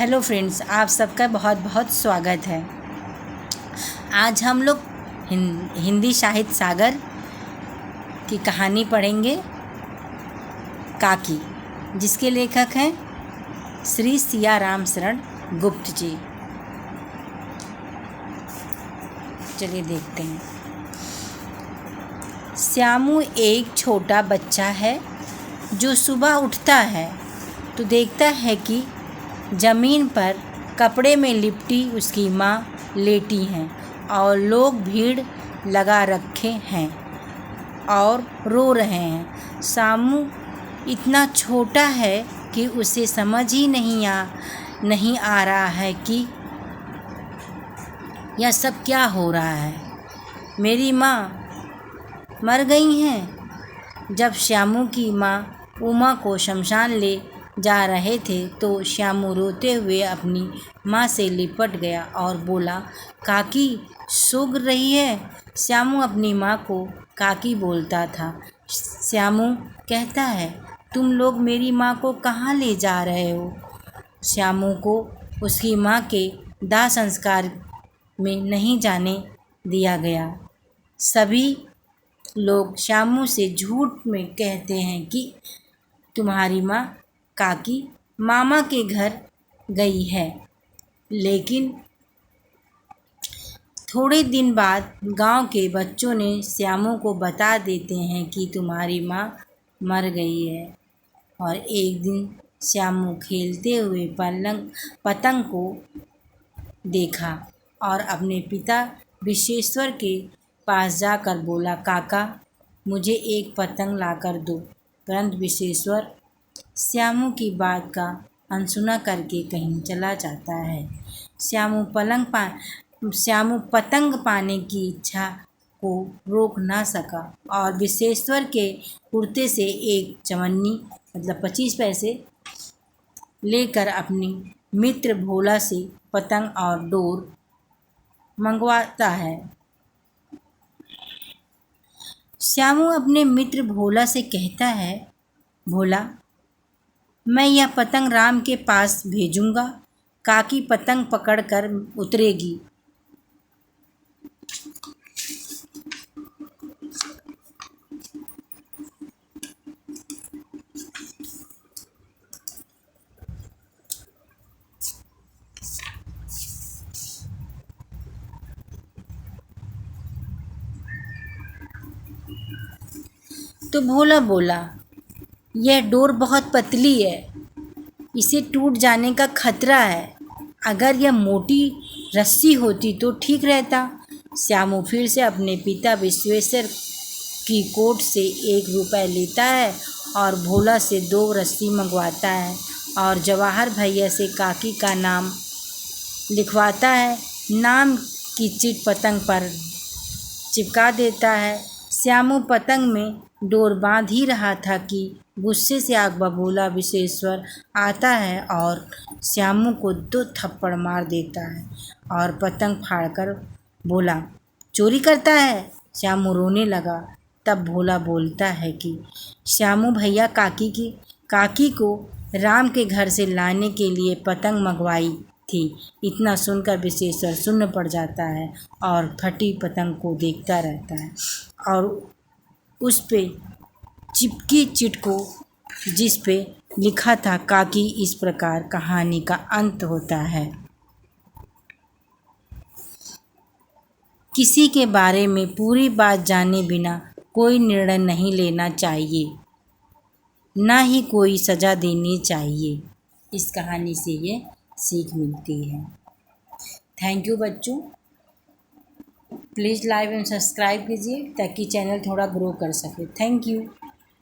Hello friends, आप सबका बहुत बहुत स्वागत है। आज हम लोग हिंदी साहित्य सागर की कहानी पढ़ेंगे काकी, जिसके लेखक हैं श्री सियाराम शरण गुप्त जी। चलिए देखते हैं। श्यामू एक छोटा बच्चा है जो सुबह उठता है तो देखता है कि ज़मीन पर कपड़े में लिपटी उसकी माँ लेटी हैं और लोग भीड़ लगा रखे हैं और रो रहे हैं। श्यामू इतना छोटा है कि उसे समझ ही नहीं आ रहा है कि यह सब क्या हो रहा है। मेरी माँ मर गई हैं। जब श्यामू की माँ उमा को शमशान ले जा रहे थे तो श्यामू रोते हुए अपनी माँ से लिपट गया और बोला, काकी सूख रही है। श्यामू अपनी माँ को काकी बोलता था। श्यामू कहता है, तुम लोग मेरी माँ को कहाँ ले जा रहे हो? श्यामू को उसकी माँ के दाह संस्कार में नहीं जाने दिया गया। सभी लोग श्यामू से झूठ में कहते हैं कि तुम्हारी माँ काकी मामा के घर गई है, लेकिन थोड़े दिन बाद गांव के बच्चों ने श्यामू को बता देते हैं कि तुम्हारी माँ मर गई है। और एक दिन श्यामू खेलते हुए पतंग को देखा और अपने पिता विश्वेश्वर के पास जाकर बोला, काका मुझे एक पतंग लाकर दो। परंतु विश्वेश्वर श्यामू की बात का अनसुना करके कहीं चला जाता है। श्यामू पतंग पाने की इच्छा को रोक ना सका और विश्वेश्वर के कुर्ते से एक चवन्नी 25 पैसे लेकर अपनी मित्र भोला से पतंग और डोर मंगवाता है। श्यामू अपने मित्र भोला से कहता है, भोला मैं यह पतंग राम के पास भेजूँगा, काकी पतंग पकड़कर उतरेगी। तो भोला बोला, यह डोर बहुत पतली है, इसे टूट जाने का खतरा है। अगर यह मोटी रस्सी होती तो ठीक रहता। श्यामू फिर से अपने पिता विश्वेश्वर की कोट से 1 रुपया लेता है और भोला से 2 रस्सी मंगवाता है और जवाहर भैया से काकी का नाम लिखवाता है। नाम की चिट पतंग पर चिपका देता है। श्यामू पतंग में डोर बांध ही रहा था कि गुस्से से आग बबूला विश्वेश्वर आता है और श्यामू को 2 थप्पड़ मार देता है और पतंग फाड़कर बोला, चोरी करता है। श्यामू रोने लगा। तब भोला बोलता है कि श्यामू भैया काकी को राम के घर से लाने के लिए पतंग मंगवाई थी। इतना सुनकर विश्वेश्वर सुन्न पड़ जाता है और फटी पतंग को देखता रहता है और उस पे चिपकी चिट को जिस पे लिखा था काकी। इस प्रकार कहानी का अंत होता है। किसी के बारे में पूरी बात जाने बिना कोई निर्णय नहीं लेना चाहिए, ना ही कोई सज़ा देनी चाहिए। इस कहानी से ये सीख मिलती है। थैंक यू बच्चों। प्लीज़ लाइक एंड सब्सक्राइब कीजिए ताकि चैनल थोड़ा ग्रो कर सके। Thank you.